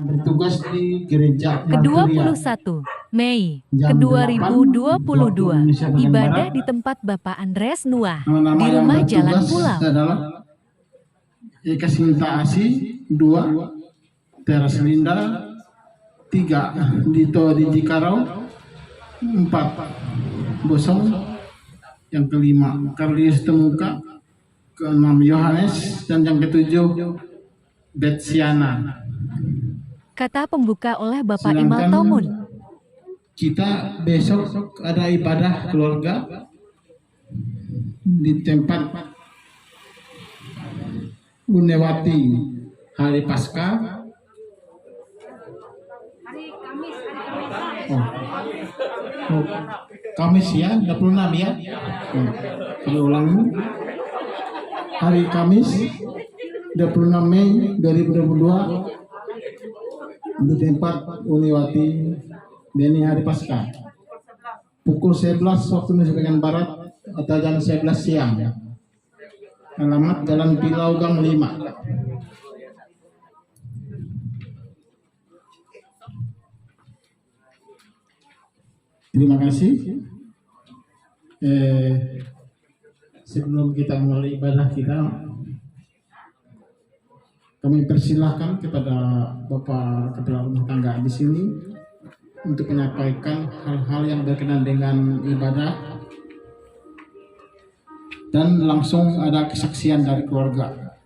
bertugas di gereja Manturia. Ke-21 Mei Jam 8, 2022, Indonesia bagian ibadah Barat. di tempat Bapak Andreas Nuah Nama-nama di yang rumah Jalan bertugas Pulau. adalah Eka Sinta Asi 2, Teras Linda 3, Dito di Cikarau 4, Bosong yang kelima, Karlius Temuka, ke-6 Yohanes, dan yang ke-7 Betsiana. Kata pembuka oleh Bapak Imal Sedangkan Tomun. kita besok ada ibadah keluarga di tempat Unewati hari Paskah. Oh, Kamis ya, 26 ya. Kami ulangi. Hari Kamis 26 Mei 2022 di tempat Uniwati Beni hari Paskah. Pukul 11 waktu Indonesia bagian Barat atau jam 11 siang. Alamat Jalan Pilau Gang 5. Terima kasih. Sebelum kita mulai ibadah kita, kami persilahkan kepada Bapak Kepala Rumah Tangga di sini untuk menyampaikan hal-hal yang berkenaan dengan ibadah, dan langsung ada kesaksian dari keluarga.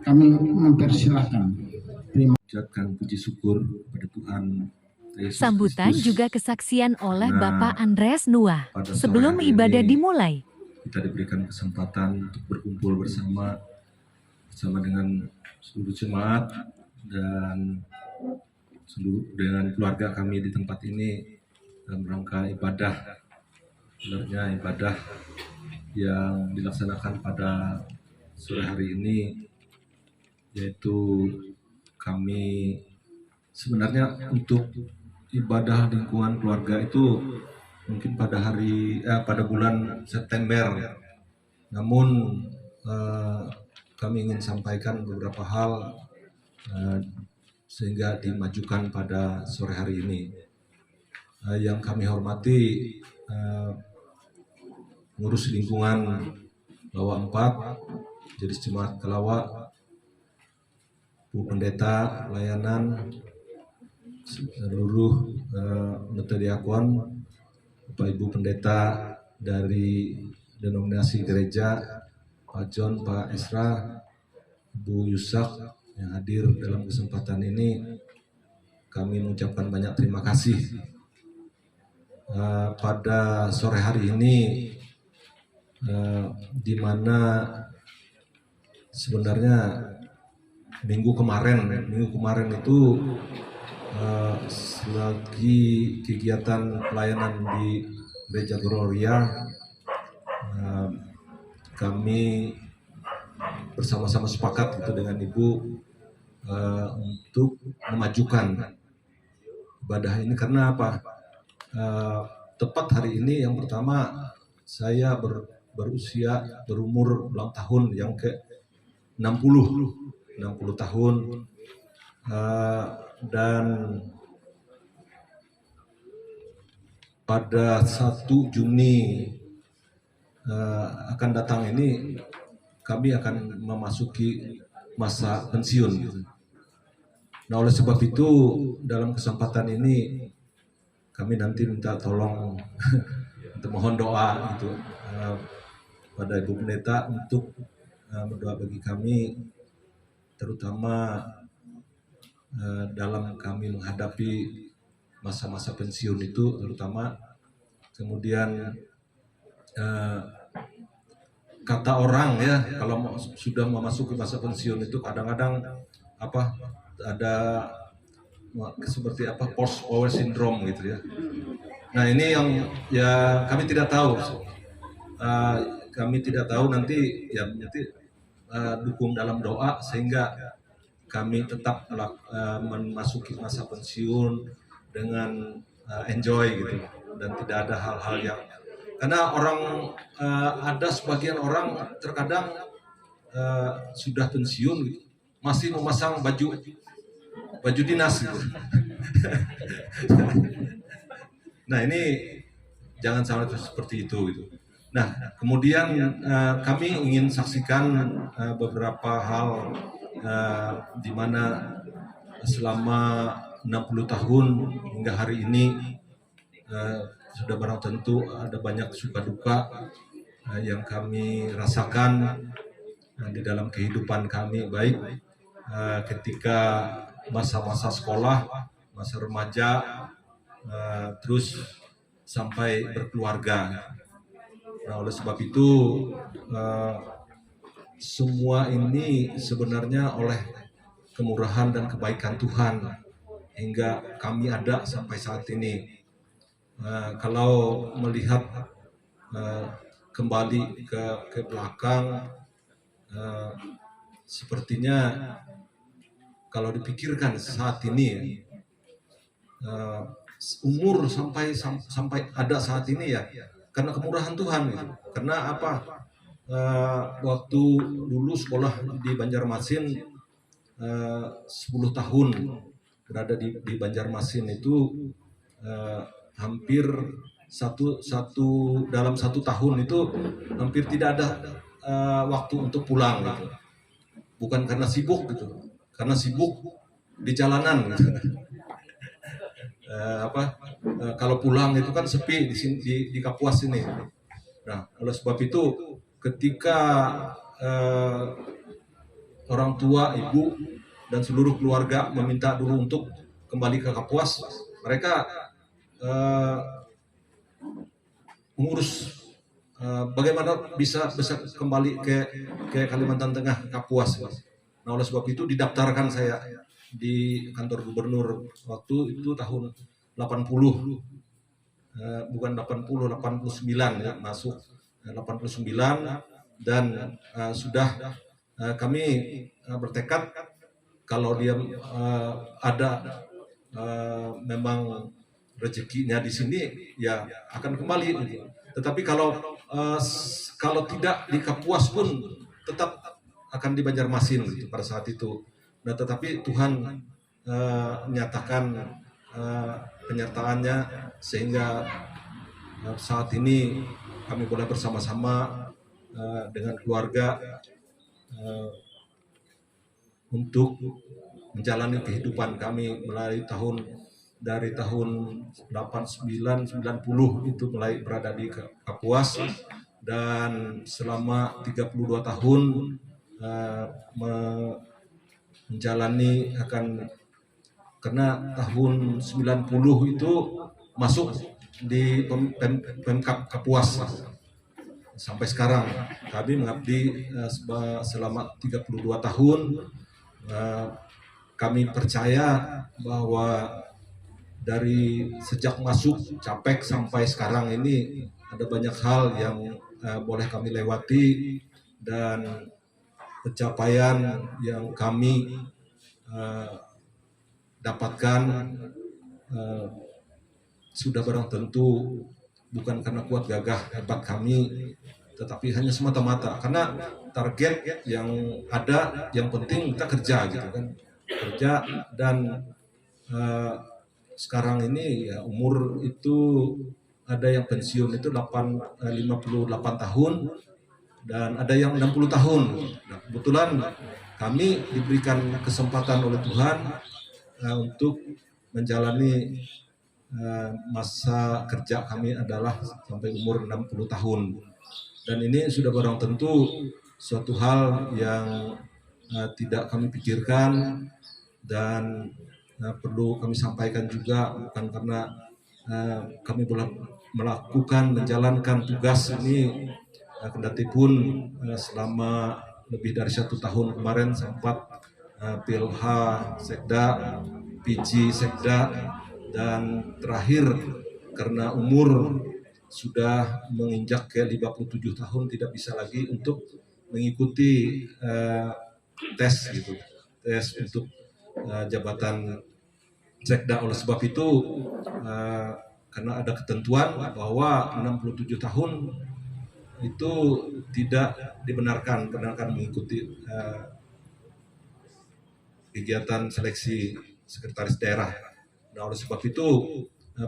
Kami mempersilahkan. Ucapkan puji syukur kepada Tuhan Yesus Sambutan Kristus. juga kesaksian oleh Nah, Bapak Andreas Nuah pada sore sebelum hari ibadah ini dimulai. Kita diberikan kesempatan untuk berkumpul bersama dengan seluruh jemaat dan dengan keluarga kami di tempat ini dalam rangka ibadah. Sebenarnya ibadah yang dilaksanakan pada sore hari ini, yaitu kami sebenarnya untuk ibadah lingkungan keluarga itu mungkin pada bulan September. Namun kami ingin sampaikan beberapa hal sehingga dimajukan pada sore hari ini. Yang kami hormati pengurus lingkungan Lawa 4, Majelis Jemaat Kelawa, Bu Pendeta Pelayanan, seluruh anggota diakon, Bapak Ibu Pendeta dari denominasi gereja, Pak John, Pak Esra, Bu Yusak yang hadir dalam kesempatan ini, kami mengucapkan banyak terima kasih. Pada sore hari ini, di mana sebenarnya minggu kemarin itu selagi kegiatan pelayanan di Gereja Gloria, kami bersama-sama sepakat gitu dengan Ibu untuk memajukan ibadah ini. Karena apa? Tepat hari ini yang pertama saya berumur ulang tahun yang ke 60 tahun, dan pada 1 Juni akan datang ini kami akan memasuki masa pensiun gitu. Nah, oleh sebab itu dalam kesempatan ini kami nanti minta tolong untuk mohon doa gitu pada Ibu Pendeta untuk berdoa bagi kami, terutama dalam kami menghadapi masa-masa pensiun itu, terutama kemudian kata orang ya, kalau sudah memasuki masa pensiun itu kadang-kadang ada seperti post power syndrome gitu ya. Nah, ini yang ya kami tidak tahu. Kami tidak tahu nanti dukung dalam doa sehingga kami tetap memasuki masa pensiun dengan enjoy gitu, dan tidak ada hal-hal yang, karena ada sebagian orang terkadang sudah pensiun gitu, masih memasang baju baju dinas gitu. Nah ini jangan sampai seperti itu gitu. Nah kemudian kami ingin saksikan beberapa hal di mana selama 60 tahun hingga hari ini sudah barang tentu ada banyak suka duka yang kami rasakan di dalam kehidupan kami, baik ketika masa-masa sekolah, masa remaja, terus sampai berkeluarga. Nah, oleh sebab itu semua ini sebenarnya oleh kemurahan dan kebaikan Tuhan hingga kami ada sampai saat ini. Kalau melihat kembali ke belakang, sepertinya kalau dipikirkan saat ini umur sampai ada saat ini ya karena kemurahan Tuhan gitu. Karena apa? Waktu dulu sekolah di Banjarmasin 10 tahun berada di Banjarmasin itu hampir dalam satu tahun itu hampir tidak ada waktu untuk pulang gitu. Bukan karena sibuk gitu, karena sibuk di jalanan gitu. Kalau pulang itu kan sepi di Kapuas ini. Nah, oleh sebab itu ketika orang tua, ibu dan seluruh keluarga meminta dulu untuk kembali ke Kapuas, mereka mengurus bagaimana bisa kembali ke Kalimantan Tengah, Kapuas. Nah, oleh sebab itu didaftarkan saya di kantor gubernur waktu itu tahun 80, bukan 80, 89 ya, masuk 89 dan sudah kami bertekad kalau dia ada memang rezekinya di sini ya akan kembali gitu. Tetapi kalau tidak di Kapuas pun tetap akan di Banjarmasin gitu pada saat itu. Nah, tetapi Tuhan menyatakan penyertaannya sehingga saat ini kami boleh bersama-sama dengan keluarga untuk menjalani kehidupan kami dari tahun 89 90 itu mulai berada di Kapuas dan selama 32 tahun menjalani karena tahun 90 itu masuk di Pemkab Kapuas sampai sekarang kami mengabdi selama 32 tahun. Kami percaya bahwa dari sejak masuk Capek sampai sekarang ini ada banyak hal yang boleh kami lewati dan pencapaian yang kami dapatkan sudah barang tentu bukan karena kuat gagah hebat kami, tetapi hanya semata-mata karena target yang ada, yang penting kita kerja gitu kan, kerja dan sekarang ini ya umur itu ada yang pensiun itu 58 tahun dan ada yang 60 tahun. Nah, kebetulan kami diberikan kesempatan oleh Tuhan untuk menjalani masa kerja kami adalah sampai umur 60 tahun. Dan ini sudah barang tentu suatu hal yang tidak kami pikirkan dan perlu kami sampaikan juga bukan karena kami boleh melakukan menjalankan tugas ini kendati pun selama lebih dari 1 tahun kemarin sempat Pilha Sekda, PG Sekda dan terakhir karena umur sudah menginjak ke 57 tahun tidak bisa lagi untuk mengikuti tes gitu, tes untuk jabatan Sekda. Oleh sebab itu karena ada ketentuan bahwa 67 tahun itu tidak dibenarkan mengikuti kegiatan seleksi sekretaris daerah. Nah, oleh sebab itu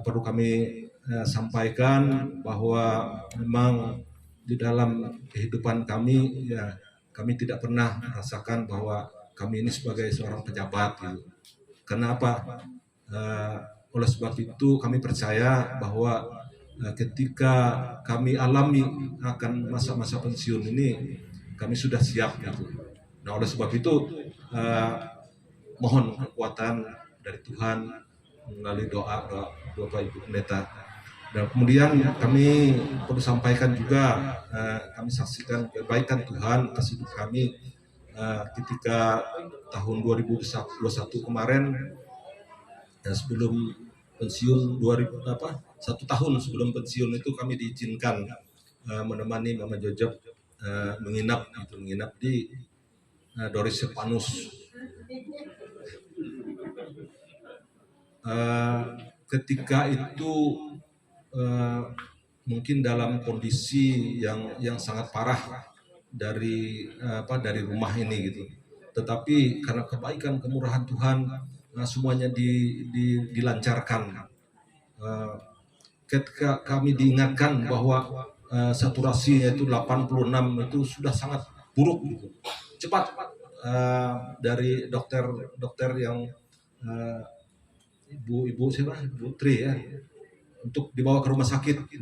perlu kami sampaikan bahwa memang di dalam kehidupan kami, ya, kami tidak pernah merasakan bahwa kami ini sebagai seorang pejabat gitu. Kenapa? Oleh sebab itu kami percaya bahwa ketika kami alami akan masa-masa pensiun ini, kami sudah siap gitu. Nah, oleh sebab itu mohon kekuatan dari Tuhan melalui doa Bapak Ibu Pendeta. Dan kemudian kami perlu sampaikan juga, kami saksikan kebaikan Tuhan atas hidup kami ketika tahun 2021 kemarin, sebelum pensiun 1 tahun sebelum pensiun itu kami diizinkan menemani Mama Jojab menginap di Doris Sepanus. Ketika itu mungkin dalam kondisi yang sangat parah dari rumah ini gitu. Tetapi karena kebaikan kemurahan Tuhan, semuanya dilancarkan. Ketika kami diingatkan bahwa saturasinya itu 86 itu sudah sangat buruk gitu. Cepat dari dokter yang ibu siapa? Ibu Tri ya, untuk dibawa ke rumah sakit.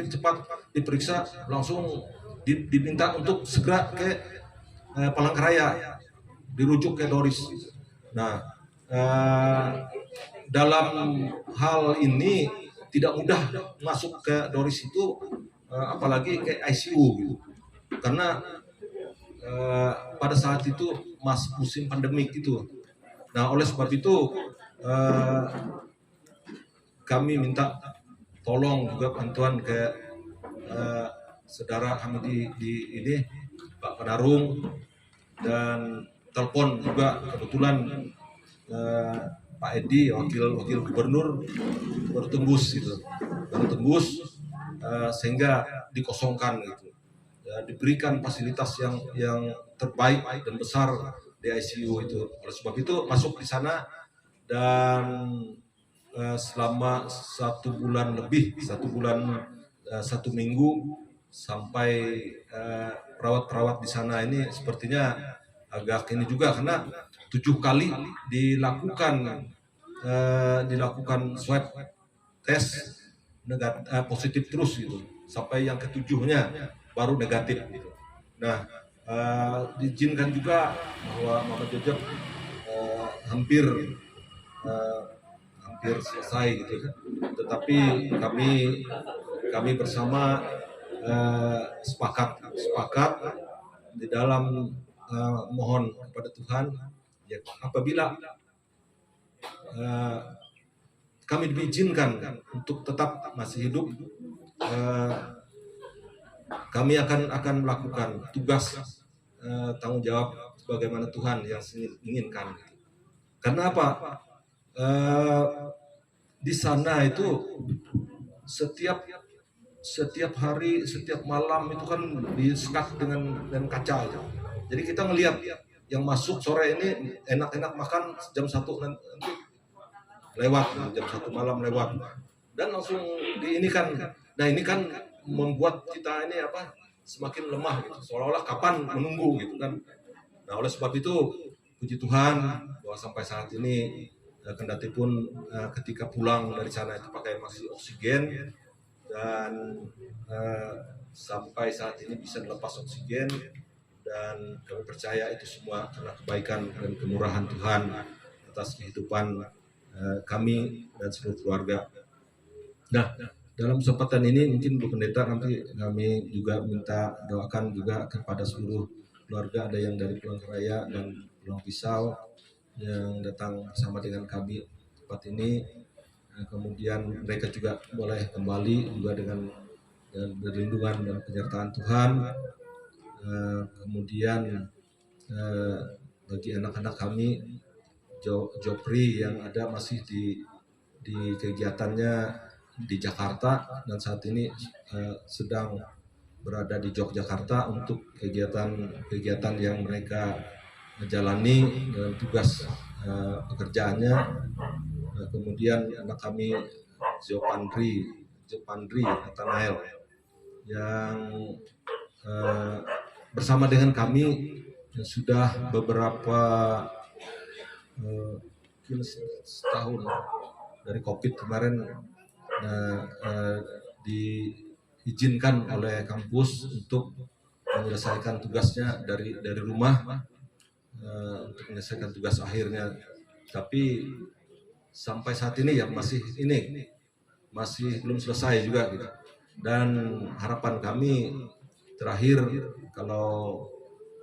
Cepat diperiksa, langsung diminta untuk segera ke Palangkaraya, dirujuk ke Doris. Nah, dalam hal ini tidak mudah masuk ke Doris itu, apalagi ke ICU gitu. Karena pada saat itu musim pandemik itu. Nah, oleh sebab itu kami minta tolong juga bantuan ke saudara kami di ini, Pak Penarung, dan telepon juga kebetulan Pak Edi, wakil gubernur, baru tembus sehingga dikosongkan gitu. Ya, diberikan fasilitas yang terbaik dan besar di ICU itu. Oleh sebab itu masuk di sana, dan selama 1 bulan lebih, 1 minggu, sampai perawat-perawat di sana ini sepertinya agak ini juga, karena 7 kali dilakukan swab tes positif terus gitu, sampai yang ke-7-nya baru negatif gitu. Nah, diizinkan juga bahwa Mama Jojab hampir selesai gitu kan. Tetapi kami bersama sepakat di dalam mohon kepada Tuhan, ya, apabila kami diizinkan untuk tetap masih hidup, kami akan melakukan tugas tanggung jawab sebagaimana Tuhan yang inginkan. Karena apa? Di sana itu setiap hari, setiap malam itu kan disekat dengan kaca gitu. Jadi kita melihat yang masuk sore ini enak-enak makan jam 1 nanti lewat, jam 1 malam lewat, dan langsung diinikan. Nah, ini kan membuat kita ini semakin lemah gitu, seolah-olah kapan menunggu gitu kan. Nah, oleh sebab itu puji Tuhan bahwa sampai saat ini, kendati pun ketika pulang dari sana itu pakai masih oksigen, dan sampai saat ini bisa dilepas oksigen, dan kami percaya itu semua karena kebaikan dan kemurahan Tuhan atas kehidupan kami dan seluruh keluarga. Nah, dalam kesempatan ini mungkin Bu Pendeta, nanti kami juga minta doakan juga kepada seluruh keluarga, ada yang dari Palangkaraya dan Pulau Pisau yang datang bersama dengan kami tempat ini. Kemudian mereka juga boleh kembali juga dengan perlindungan dan penyertaan Tuhan. Kemudian bagi anak-anak kami, Jopri yang ada masih di kegiatannya di Jakarta, dan saat ini sedang berada di Yogyakarta untuk kegiatan yang mereka menjalani dalam tugas pekerjaannya. Kemudian anak kami Jopandri Nathanael yang bersama dengan kami sudah beberapa mungkin setahun dari COVID kemarin diizinkan oleh kampus untuk menyelesaikan tugasnya dari rumah, untuk menyelesaikan tugas akhirnya. Tapi sampai saat ini ya masih belum selesai juga gitu. Dan harapan kami terakhir, kalau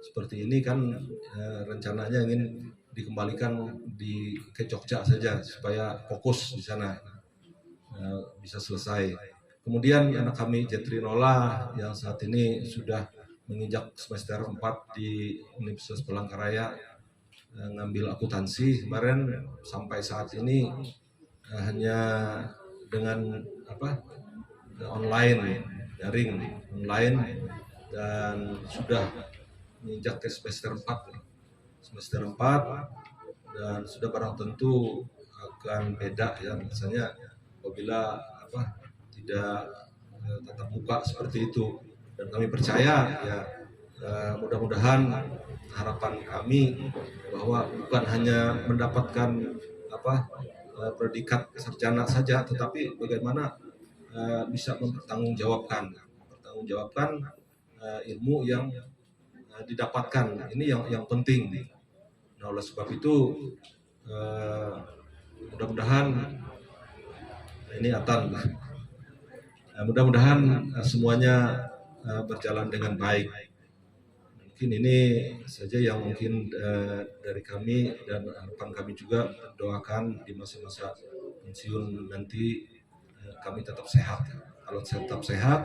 seperti ini kan rencananya ingin dikembalikan ke Jogja saja supaya fokus di sana, bisa selesai. Kemudian anak kami Jetrinola yang saat ini sudah menginjak semester 4 di Universitas Palangkaraya, ngambil akuntansi kemarin, sampai saat ini hanya dengan online, daring online, dan sudah menginjak ke semester 4 dan sudah barang tentu akan beda ya, misalnya apabila tidak tatap muka seperti itu. Dan kami percaya ya, mudah-mudahan harapan kami bahwa bukan hanya mendapatkan predikat sarjana saja, tetapi bagaimana bisa mempertanggungjawabkan ilmu yang didapatkan, ini yang penting. Nah, oleh sebab itu mudah-mudahan ini mudah-mudahan semuanya berjalan dengan baik. Mungkin ini saja yang mungkin dari kami, dan harapan kami juga doakan di masa-masa pensiun nanti kami tetap sehat. Kalau tetap sehat,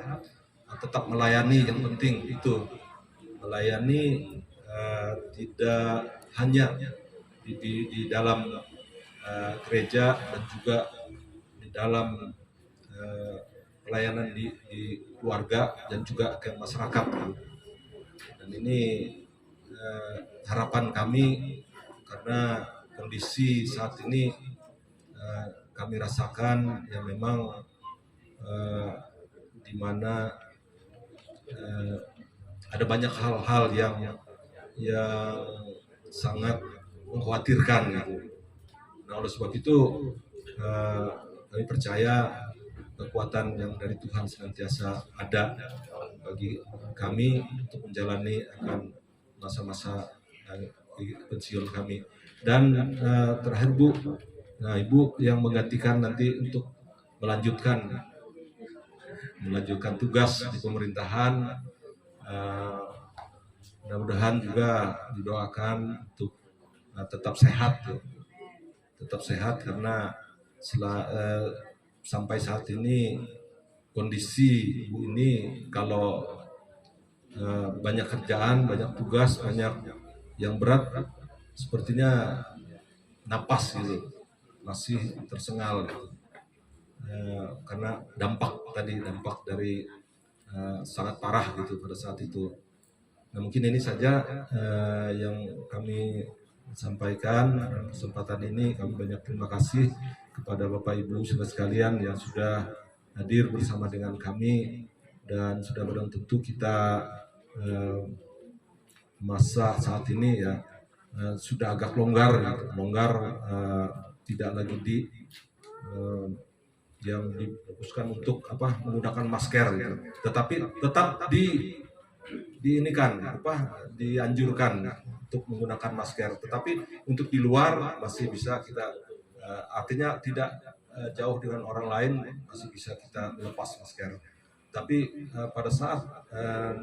tetap melayani, yang penting itu melayani, tidak hanya di dalam gereja, dan juga di dalam pelayanan di keluarga dan juga ke masyarakat. Dan ini harapan kami, karena kondisi saat ini kami rasakan ya memang di mana ada banyak hal-hal yang sangat mengkhawatirkan gitu. Nah, oleh sebab itu kami percaya kekuatan yang dari Tuhan senantiasa ada bagi kami untuk menjalani akan masa-masa pensiun kami. Dan terakhir Bu, Ibu yang menggantikan nanti untuk melanjutkan tugas di pemerintahan, mudah-mudahan juga didoakan untuk tetap sehat karena sampai saat ini kondisi Ibu ini, kalau banyak kerjaan, banyak tugas, banyak yang berat, sepertinya napas gitu, masih tersengal gitu. Karena dampak dari sangat parah gitu pada saat itu. Nah, mungkin ini saja yang kami sampaikan. Kesempatan ini kami banyak terima kasih kepada Bapak Ibu saudara sekalian yang sudah hadir bersama dengan kami, dan sudah barang tentu kita masa saat ini ya sudah agak longgar, tidak lagi yang difokuskan untuk menggunakan masker gitu. Tetapi tetap dianjurkan untuk menggunakan masker. Tetapi untuk di luar masih bisa kita, artinya tidak jauh dengan orang lain, masih bisa kita lepas masker. Tapi pada saat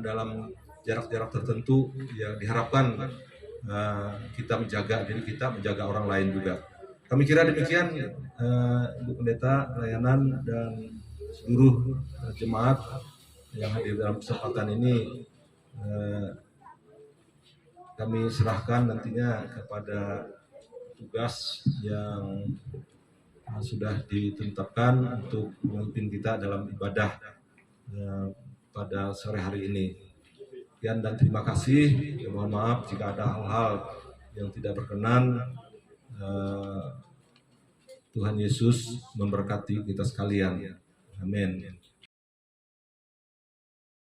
dalam jarak-jarak tertentu ya diharapkan kita menjaga diri kita, menjaga orang lain juga. Kami kira demikian, Ibu Pendeta Layanan dan seluruh jemaat yang hadir dalam kesempatan ini. Kami serahkan nantinya kepada tugas yang sudah ditetapkan untuk memimpin kita dalam ibadah pada sore hari ini. Dan terima kasih. Mohon maaf jika ada hal-hal yang tidak berkenan Tuhan Yesus memberkati kita sekalian. Amin.